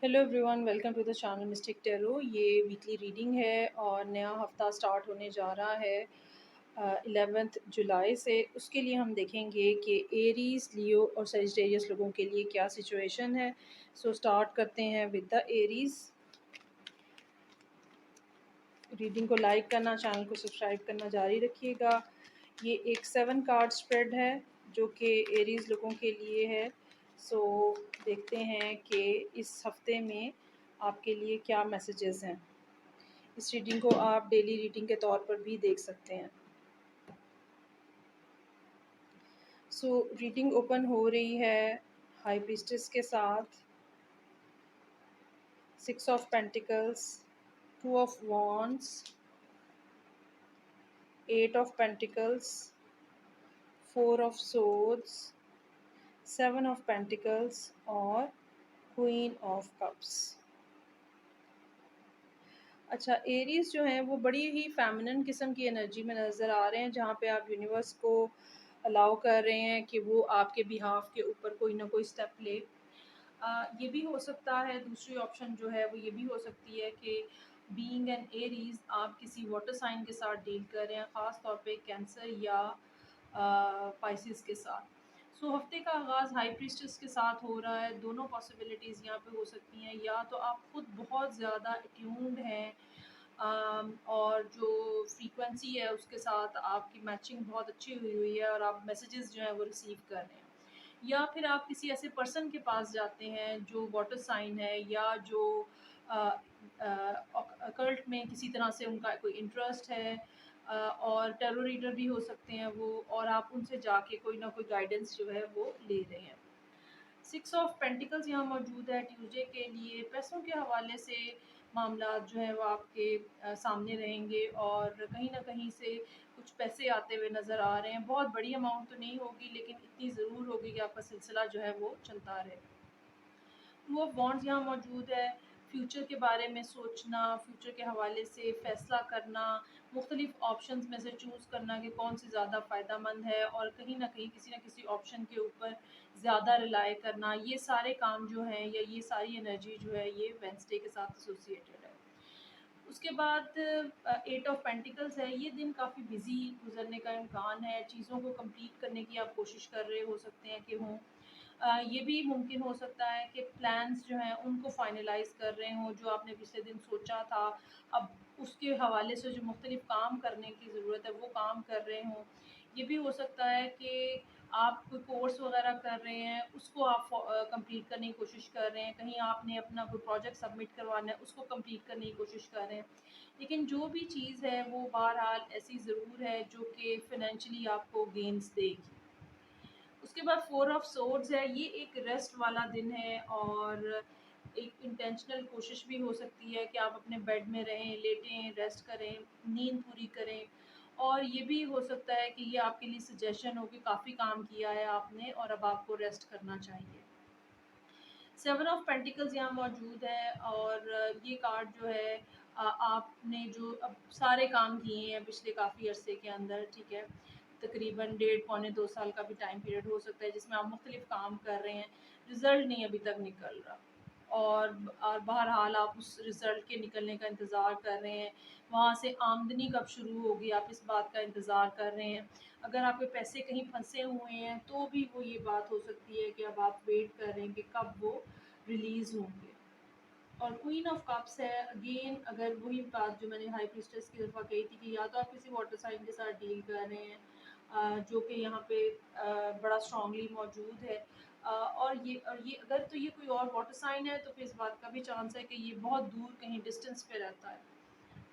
Hello everyone, welcome to the channel Mystic Tarot. ये weekly reading है और नया हफ्ता स्टार्ट होने जा रहा है 11 जुलाई से। उसके लिए हम देखेंगे कि एरीज, लियो और सजिटेरियस लोगों के लिए क्या सिचुएशन है। सो स्टार्ट करते हैं विद द एरीज। रीडिंग को लाइक करना, चैनल को सब्सक्राइब करना जारी रखिएगा। ये एक 7 कार्ड स्प्रेड है जो कि एरीज लोगों के लिए है। सो देखते हैं कि इस हफ्ते में आपके लिए क्या मैसेजेस हैं। इस रीडिंग को आप डेली रीडिंग के तौर पर भी देख सकते हैं। सो रीडिंग ओपन हो रही है हाई प्रीस्टेस के साथ, 6 of pentacles, 2 of wands, 8 of pentacles, 4 of swords, 7 of pentacles और क्वीन ऑफ कप्स। अच्छा, एरीज जो हैं वो बड़ी ही फेमिनिन किस्म की एनर्जी में नज़र आ रहे हैं, जहाँ पे आप यूनिवर्स को अलाउ कर रहे हैं कि वो आपके बिहाफ के ऊपर कोई ना कोई स्टेप ले। ये भी हो सकता है, दूसरी ऑप्शन जो है वो ये भी हो सकती है कि बीइंग एन एरीज आप किसी वाटर साइन के साथ डील कर रहे हैं, ख़ास तौर पे कैंसर या पाइसिस के साथ। सो हफ्ते का आगाज़ हाई प्रीस्टेस के साथ हो रहा है। दोनों पॉसिबिलिटीज़ यहाँ पे हो सकती हैं, या तो आप खुद बहुत ज़्यादा अट्यून्ड हैं और जो फ्रीक्वेंसी है उसके साथ आपकी मैचिंग बहुत अच्छी हुई हुई है और आप मैसेजेस जो हैं वो रिसीव कर रहे हैं, या फिर आप किसी ऐसे पर्सन के पास जाते हैं जो वाटर साइन है या जो अकल्ट में किसी तरह से उनका कोई इंटरेस्ट है, और टेरो रीडर भी हो सकते हैं वो, और आप उनसे जाके कोई ना कोई गाइडेंस जो है वो ले रहे हैं। 6 ऑफ पेंटिकल्स यहाँ मौजूद है ट्यूसडे के लिए। पैसों के हवाले से मामला जो है वो आपके सामने रहेंगे और कहीं ना कहीं से कुछ पैसे आते हुए नज़र आ रहे हैं। बहुत बड़ी अमाउंट तो नहीं होगी, लेकिन इतनी ज़रूर होगी कि आपका सिलसिला जो है वो चलता रहे। 2 ऑफ वॉन्ड्स यहाँ मौजूद है। फ्यूचर के बारे में सोचना, फ्यूचर के हवाले से फ़ैसला करना, मुख्तलिफ़ ऑप्शंस में से चूज़ करना कि कौन सी ज़्यादा फ़ायदा मंद है, और कहीं ना कहीं किसी न किसी ऑप्शन के ऊपर ज़्यादा रिलाय करना। ये सारे काम जो हैं या ये सारी एनर्जी जो है ये वेडनेसडे के साथ एसोसिएटेड है। उसके बाद 8 ऑफ पेंटिकल्स है। ये दिन काफ़ी बिजी गुजरने का इम्कान है। चीज़ों को कंप्लीट करने की आप कोशिश कर रहे हो सकते हैं कि हों। ये भी मुमकिन हो सकता है कि प्लान्स जो हैं उनको फाइनलाइज कर रहे हों, जो आपने पिछले दिन सोचा था, अब उसके हवाले से जो मुख्तलिफ काम करने की ज़रूरत है वो काम कर रहे हों। ये भी हो सकता है कि आप कोई कोर्स वगैरह कर रहे हैं, उसको आप कंप्लीट करने की कोशिश कर रहे हैं, कहीं आपने अपना कोई प्रोजेक्ट सबमिट करवाना है, उसको कंप्लीट करने की कोशिश कर रहे हैं। लेकिन जो भी चीज़ है वो बहरहाल ऐसी ज़रूर है जो कि फ़ाइनेंशियली आपको गेन्स देगी। उसके बाद 4 ऑफ सोर्ड्स है। ये एक रेस्ट वाला दिन है और एक इंटेंशनल कोशिश भी हो सकती है कि आप अपने बेड में रहें, लेटें, रेस्ट करें, नींद पूरी करें। और ये भी हो सकता है कि ये आपके लिए सजेशन हो कि काफ़ी काम किया है आपने और अब आपको रेस्ट करना चाहिए। 7 ऑफ पेंटिकल्स यहाँ मौजूद है और ये कार्ड जो है आपने जो अब सारे काम किए हैं पिछले काफ़ी अरसे के अंदर, ठीक है, तकरीबन 1.5 पौने 2 साल का भी टाइम पीरियड हो सकता है जिसमें आप मुख्तलिफ काम कर रहे हैं, रिज़ल्ट नहीं अभी तक निकल रहा, और बहरहाल आप उस रिज़ल्ट के निकलने का इंतज़ार कर रहे हैं। वहाँ से आमदनी कब शुरू होगी आप इस बात का इंतज़ार कर रहे हैं। अगर आपके पैसे कहीं फंसे हुए हैं तो भी वो ये बात हो सकती है कि अब आप वेट कर रहे हैं कि कब वो रिलीज़ होंगे। और क्वीन ऑफ कप्स है। अगेन अगर वही बात जो मैंने हाई प्रीस्टेस की दफ़ा कही थी कि या तो आप किसी वाटर साइन के साथ डील कर रहे हैं, जो कि यहाँ पे बड़ा स्ट्रांगली मौजूद है, और ये अगर तो ये कोई और वाटर साइन है तो फिर इस बात का भी चांस है कि ये बहुत दूर कहीं डिस्टेंस पे रहता है,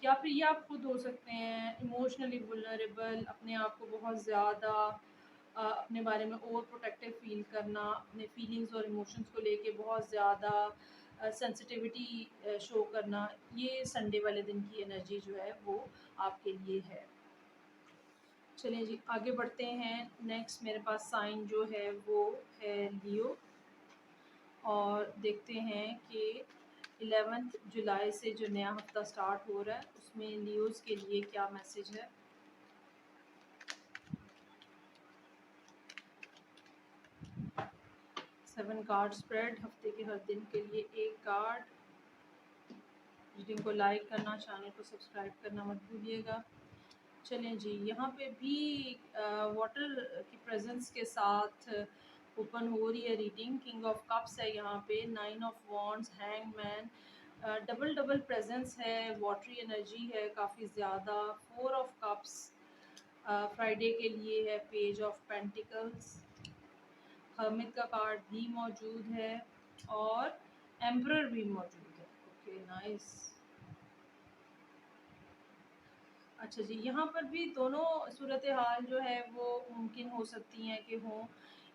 या फिर ये आप खुद हो सकते हैं इमोशनली वुलनरेबल, अपने आप को बहुत ज़्यादा अपने बारे में ओवर प्रोटेक्टिव फील करना, अपने फीलिंग्स और इमोशंस को लेके बहुत ज़्यादा सेंसिटिविटी शो करना। ये संडे वाले दिन की एनर्जी जो है वो आपके लिए है। चलिए जी आगे बढ़ते हैं। नेक्स्ट मेरे पास साइन जो है वो है लियो, और देखते हैं कि 11 जुलाई से जो नया हफ्ता स्टार्ट हो रहा है उसमें लियोज़ के लिए क्या मैसेज है। 7 कार्ड स्प्रेड, हफ्ते के हर दिन के लिए एक कार्ड। रीडिंग को लाइक करना, चैनल को सब्सक्राइब करना मत भूलिएगा। चलें जी, यहाँ पे भी वाटर की प्रेजेंस के साथ ओपन हो रही है रीडिंग। किंग ऑफ कप्स है यहाँ पे, 9 of wands, hangman, double double presence है, वाटरी एनर्जी है काफ़ी ज़्यादा। 4 ऑफ कप्स फ्राइडे के लिए है, पेज ऑफ पेंटिकल्स, हर्मिट का कार्ड भी मौजूद है और एम्परर भी मौजूद है। Okay nice. अच्छा जी, यहाँ पर भी दोनों सूरत हाल जो है वो मुमकिन हो सकती हैं कि हों।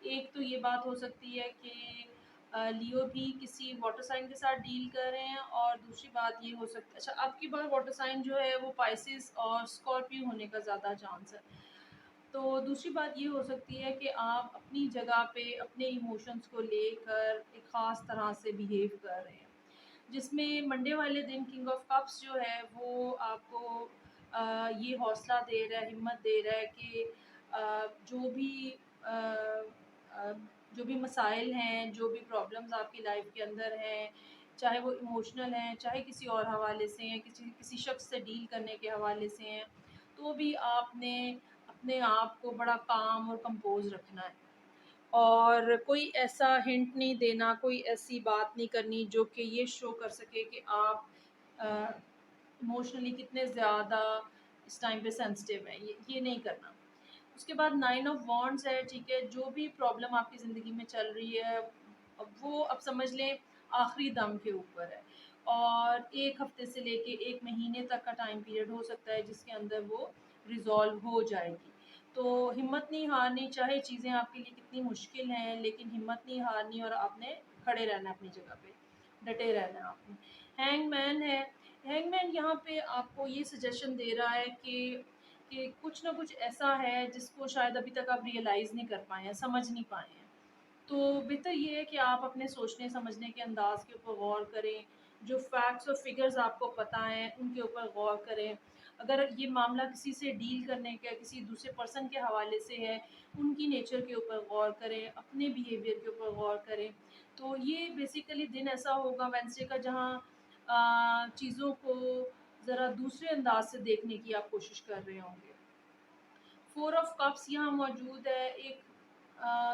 एक तो ये बात हो सकती है कि लियो भी किसी वाटर साइन के साथ डील कर रहे हैं, और दूसरी बात ये हो सकती है, अच्छा आपकी बार वाटर साइन जो है वो पाइसिस और स्कॉर्पियो होने का ज़्यादा चांस है। तो दूसरी बात ये हो सकती है कि आप अपनी जगह पे अपने इमोशंस को लेकर एक ख़ास तरह से बिहेव कर रहे हैं, जिसमें मंडे वाले दिन किंग ऑफ कप्स जो है वो आपको ये हौसला दे रहा है, हिम्मत दे रहा है कि जो भी अ, अ, जो भी मसाइल हैं, जो भी प्रॉब्लम्स आपकी लाइफ के अंदर हैं, चाहे वो इमोशनल हैं, चाहे किसी और हवाले से हैं, किसी किसी शख्स से डील करने के हवाले से हैं, तो भी आपने अपने आप को बड़ा काम और कंपोज रखना है, और कोई ऐसा हिंट नहीं देना, कोई ऐसी बात नहीं करनी जो कि ये शो कर सके कि आप इमोशनली कितने ज़्यादा इस टाइम पे सेंसिटिव हैं, ये नहीं करना। उसके बाद 9 ऑफ वॉन्ड्स है, ठीक है, जो भी प्रॉब्लम आपकी ज़िंदगी में चल रही है अब वो अब समझ लें आखिरी दम के ऊपर है, और 1 हफ्ते से लेके 1 महीने तक का टाइम पीरियड हो सकता है जिसके अंदर वो रिज़ॉल्व हो जाएगी। तो हिम्मत नहीं हारनी, चाहे चीज़ें आपके लिए कितनी मुश्किल हैं, लेकिन हिम्मत नहीं हारनी और आपने खड़े रहना है अपनी जगह पे, डटे रहना है आपने। हैंगमैन है, हैंगमैन यहाँ पे आपको ये सजेशन दे रहा है कि कुछ ना कुछ ऐसा है जिसको शायद अभी तक आप रियलाइज़ नहीं कर पाए हैं, समझ नहीं पाए हैं। तो बेहतर ये है कि आप अपने सोचने समझने के अंदाज़ के ऊपर गौर करें, जो फैक्ट्स और फिगर्स आपको पता हैं उनके ऊपर गौर करें। अगर ये मामला किसी से डील करने का, किसी दूसरे पर्सन के हवाले से है, उनकी नेचर के ऊपर गौर करें, अपने बिहेवियर के ऊपर गौर करें। तो ये बेसिकली दिन ऐसा होगा वेडनेसडे का जहाँ चीज़ों को ज़रा दूसरे अंदाज से देखने की आप कोशिश कर रहे होंगे। 4 ऑफ कप्स यहाँ मौजूद है, एक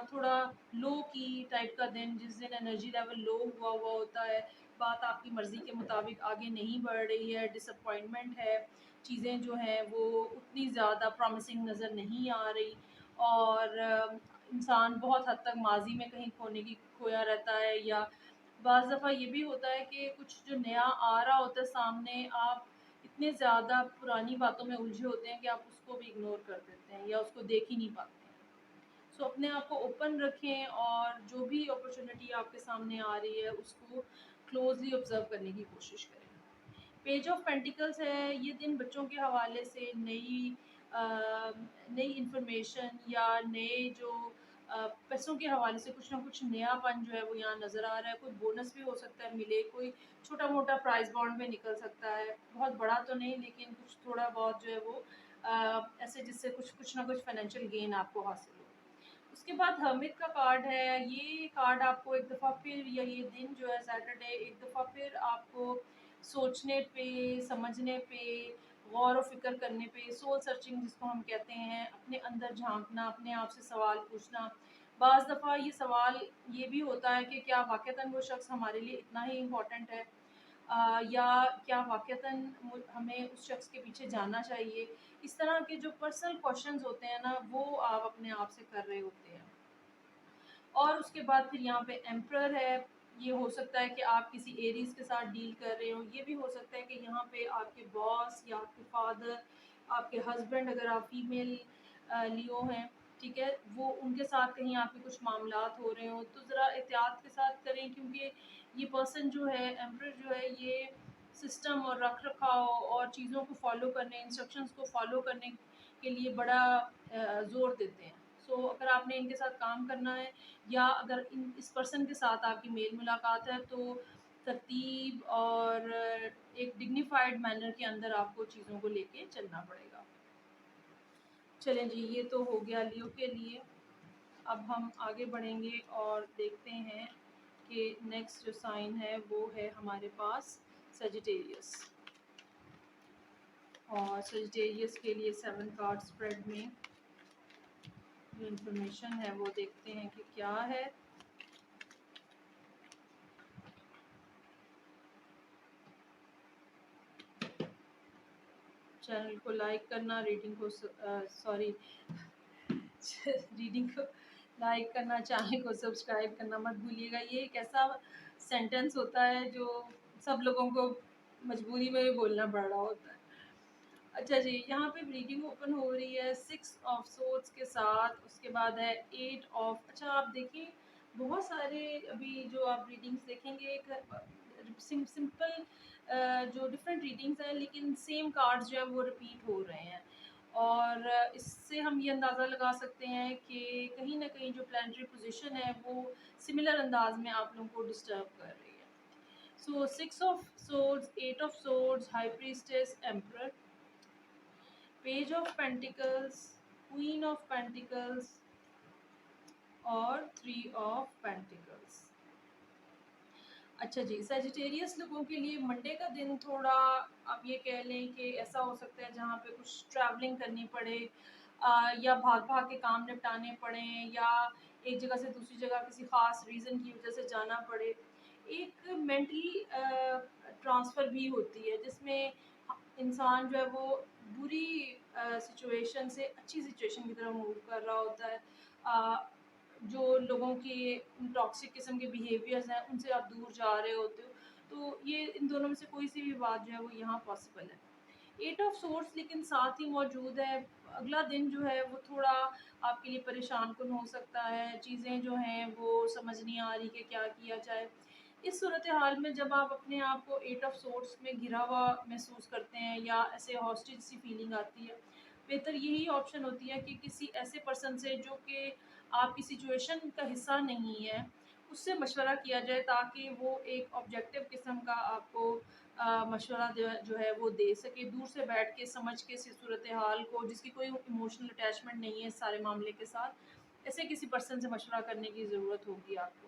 थोड़ा लो की टाइप का दिन, जिस दिन एनर्जी लेवल लो हुआ हुआ होता है, बात आपकी मर्ज़ी के मुताबिक आगे नहीं बढ़ रही है, डिसअपॉइंटमेंट है, चीज़ें जो हैं वो उतनी ज़्यादा प्रॉमिसिंग नज़र नहीं आ रही, और इंसान बहुत हद तक माज़ी में कहीं खोया रहता है, या बाज़ दफ़ा ये भी होता है कि कुछ जो नया आ रहा होता है सामने, आप इतने ज़्यादा पुरानी बातों में उलझे होते हैं कि आप उसको भी इग्नोर कर देते हैं या उसको देख ही नहीं पाते हैं। सो अपने आप को ओपन रखें, और जो भी अपॉर्चुनिटी आपके सामने आ रही है उसको क्लोजली ऑब्जर्व करने की कोशिश करें। पेज ऑफ पेंटिकल्स है, ये दिन बच्चों के हवाले से नई इंफॉर्मेशन या नए जो पैसों के हवाले से कुछ ना कुछ नयापन जो है वो यहाँ नज़र आ रहा है। कोई बोनस भी हो सकता है मिले, कोई छोटा मोटा प्राइस बॉन्ड में निकल सकता है, बहुत बड़ा तो नहीं लेकिन कुछ थोड़ा बहुत जो है वो ऐसे जिससे कुछ कुछ ना कुछ फाइनेंशियल गेन आपको हासिल हो। उसके बाद हर्मिट का कार्ड है, ये कार्ड आपको एक दफ़ा फिर, या ये दिन जो है सैटरडे एक दफ़ा फिर आपको सोचने पे, समझने पे, गौर व फ़िक्र करने पे, सोल सर्चिंग जिसको हम कहते हैं, अपने अंदर झाँकना, अपने आप से सवाल पूछना। बाज़ दफ़ा ये सवाल ये भी होता है कि क्या वाक़तन वो शख़्स हमारे लिए इतना ही इम्पोर्टेंट है, या क्या वाक़तन हमें उस शख़्स के पीछे जाना चाहिए। इस तरह के जो पर्सनल क्वेश्चंस होते हैं ना, वो आप अपने आप से कर रहे होते हैं। और उसके बाद फिर यहाँ पे एम्परर है, ये हो सकता है कि आप किसी एरीज़ के साथ डील कर रहे हो, ये भी हो सकता है कि यहाँ पे आपके बॉस या आपके फादर, आपके हस्बैंड अगर आप फीमेल लियो हैं, ठीक है, वो उनके साथ कहीं आपके कुछ मामलात हो रहे हो, तो ज़रा एहतियात के साथ करें, क्योंकि ये पर्सन जो है, एम्परर जो है, ये सिस्टम और रख रखाव और चीज़ों को फॉलो करने, इंस्ट्रक्शंस को फॉलो करने के लिए बड़ा ज़ोर देते हैं। सो अगर आपने इनके साथ काम करना है, या अगर इस पर्सन के साथ आपकी मेल मुलाकात है, तो तरतीब और एक डिग्निफाइड मैनर के अंदर आपको चीज़ों को लेके चलना पड़ेगा। चलें जी, ये तो हो गया लियो के लिए। اب ہم آگے بڑھیں گے اور دیکھتے ہیں کہ نیکسٹ جو سائن ہے وہ ہے ہمارے پاس سیجیٹیریس، اور سیجیٹیریس کے لیے 7 کارڈ اسپریڈ میں جو انفارمیشن ہے وہ دیکھتے ہیں کہ کیا ہے۔ چینل کو لائک کرنا، ریڈنگ کو ریڈنگ کو لائک کرنا، چینل کو سبسکرائب کرنا مت بھولیے گا۔ یہ ایک ایسا سینٹنس ہوتا ہے جو سب لوگوں کو مجبوری میں بھی بولنا پڑ رہا ہوتا ہے۔ اچھا جی، یہاں پہ ریڈنگ اوپن ہو رہی ہے 6 آف سورڈز کے ساتھ، اس کے بعد ہے 8 آف، اچھا آپ دیکھیں بہت سارے ابھی جو آپ ریڈنگز دیکھیں گے ایک سمپل جو ڈفرینٹ ریڈنگز ہیں لیکن سیم کارڈز جو ہے وہ ریپیٹ ہو رہے ہیں، اور اس سے ہم یہ اندازہ لگا سکتے ہیں کہ کہیں نہ کہیں جو پلانٹری پوزیشن ہے وہ سملر انداز میں آپ لوگوں کو ڈسٹرب کر رہی ہے۔ So 6 of swords, 8 of swords, high priestess, emperor, page of pentacles, queen of pentacles اور 3 آف پینٹیکلز۔ اچھا جی، سیجیٹیریس لوگوں کے لیے منڈے کا دن تھوڑا آپ یہ کہہ لیں کہ ایسا ہو سکتا ہے جہاں پہ کچھ ٹریولنگ کرنی پڑے، یا بھاگ بھاگ کے کام نپٹانے پڑیں، یا ایک جگہ سے دوسری جگہ کسی خاص ریزن کی وجہ سے جانا پڑے۔ ایک مینٹلی ٹرانسفر بھی ہوتی ہے جس میں انسان جو ہے وہ بری سچویشن سے اچھی سچویشن کی طرف موو کر رہا ہوتا ہے۔ جو لوگوں کے ٹاکسک قسم کے بیہیویئرز ہیں ان سے آپ دور جا رہے ہوتے ہو، تو یہ ان دونوں میں سے کوئی سی بھی بات جو ہے وہ یہاں پاسبل ہے۔ 8 آف سورس لیکن ساتھ ہی موجود ہے، اگلا دن جو ہے وہ تھوڑا آپ کے لیے پریشان کن ہو سکتا ہے، چیزیں جو ہیں وہ سمجھ نہیں آ رہی کہ کیا کیا جائے۔ اس صورتحال میں جب آپ اپنے آپ کو 8 آف سورس میں گھرا ہوا محسوس کرتے ہیں یا ایسے ہاسٹیج سی فیلنگ آتی ہے، بہتر یہی آپشن ہوتی ہے کہ کسی ایسے پرسن سے جو کہ آپ کی سچویشن کا حصہ نہیں ہے اس سے مشورہ کیا جائے، تاکہ وہ ایک آبجیکٹو قسم کا آپ کو مشورہ جو ہے وہ دے سکے، دور سے بیٹھ کے سمجھ کے صورتحال کو، جس کی کوئی ایموشنل اٹیچمنٹ نہیں ہے اس سارے معاملے کے ساتھ، ایسے کسی پرسن سے مشورہ کرنے کی ضرورت ہوگی آپ کو۔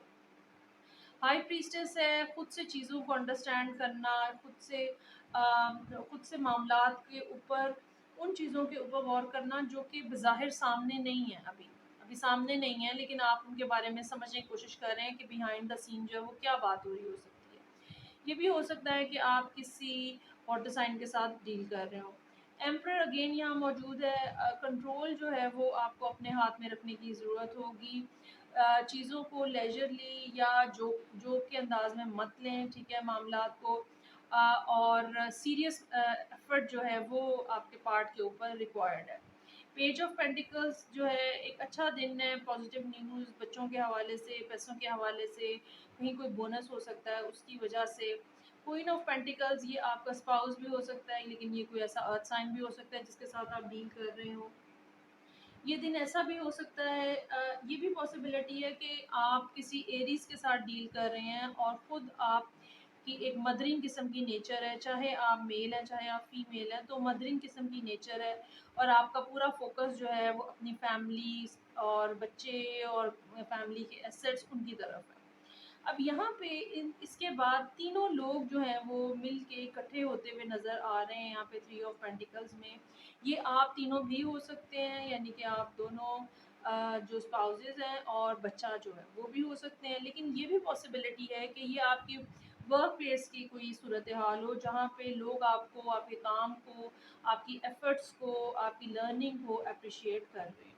ہائی پریسٹس ہے، خود سے چیزوں کو انڈرسٹینڈ کرنا، خود سے معاملات کے اوپر، ان چیزوں کے اوپر غور کرنا جو کہ بظاہر سامنے نہیں ہے، ابھی سامنے نہیں ہے لیکن آپ ان کے بارے میں سمجھنے کی کوشش کر رہے ہیں کہ بیہائنڈ دا سین جو ہے وہ کیا بات ہو رہی ہو سکتی ہے۔ یہ بھی ہو سکتا ہے کہ آپ کسی واٹر سائن کے ساتھ ڈیل کر رہے ہوں۔ ایمپرر اگین یہاں موجود ہے، کنٹرول جو ہے وہ آپ کو اپنے ہاتھ میں رکھنے کی ضرورت ہوگی، چیزوں کو لیجرلی یا جو کے انداز میں مت لیں، ٹھیک ہے، معاملات کو، اور سیریس ایفرٹ جو ہے وہ آپ کے پارٹ کے اوپر ریکوائرڈ ہے۔ پیج آف پینٹیکلز جو ہے ایک اچھا دن ہے، پازیٹیو نیوز بچوں کے حوالے سے، پیسوں کے حوالے سے، کہیں کوئی بونس ہو سکتا ہے اس کی وجہ سے۔ کوئین آف پینٹیکلز یہ آپ کا اسپاؤس بھی ہو سکتا ہے لیکن یہ کوئی ایسا ارتھ سائن بھی ہو سکتا ہے جس کے ساتھ آپ ڈیل کر رہے ہو۔ یہ دن ایسا بھی ہو سکتا ہے، یہ بھی پاسبلٹی ہے کہ آپ کسی ایریز کے ساتھ ڈیل کر رہے ہیں اور خود آپ کی ایک مدرنگ قسم کی نیچر ہے، چاہے آپ میل ہیں چاہے آپ فیمیل ہیں، تو مدرنگ قسم کی نیچر ہے اور آپ کا پورا فوکس جو ہے وہ اپنی فیملی اور بچے اور فیملی کے ایسٹس ان کی طرف ہے۔ اب یہاں پہ اس کے بعد تینوں لوگ جو ہیں وہ مل کے اکٹھے ہوتے ہوئے نظر آ رہے ہیں یہاں پہ 3 آف پینٹیکلز میں۔ یہ آپ تینوں بھی ہو سکتے ہیں، یعنی کہ آپ دونوں جو اسپاؤزز ہیں اور بچہ جو ہے وہ بھی ہو سکتے ہیں، لیکن یہ بھی پاسبلٹی ہے کہ یہ آپ کی ورک پلیس کی کوئی صورتحال ہو جہاں پہ لوگ آپ کو، آپ کے کام کو، آپ کی ایفرٹس کو، آپ کی لرننگ کو اپریشیٹ کر رہے ہیں۔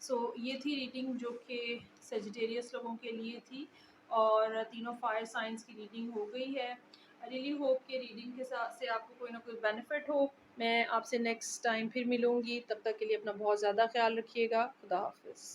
سو یہ تھی ریڈنگ جو کہ سیجیٹیریس لوگوں کے لیے تھی، اور تینوں فائر سائنس کی ریڈنگ ہو گئی ہے۔ ریلی ہوپ کہ ریڈنگ کے ساتھ سے آپ کو کوئی نہ کوئی بینیفٹ ہو۔ میں آپ سے نیکسٹ ٹائم پھر ملوں گی، تب تک کے لیے اپنا بہت زیادہ خیال رکھیے گا۔ خدا حافظ۔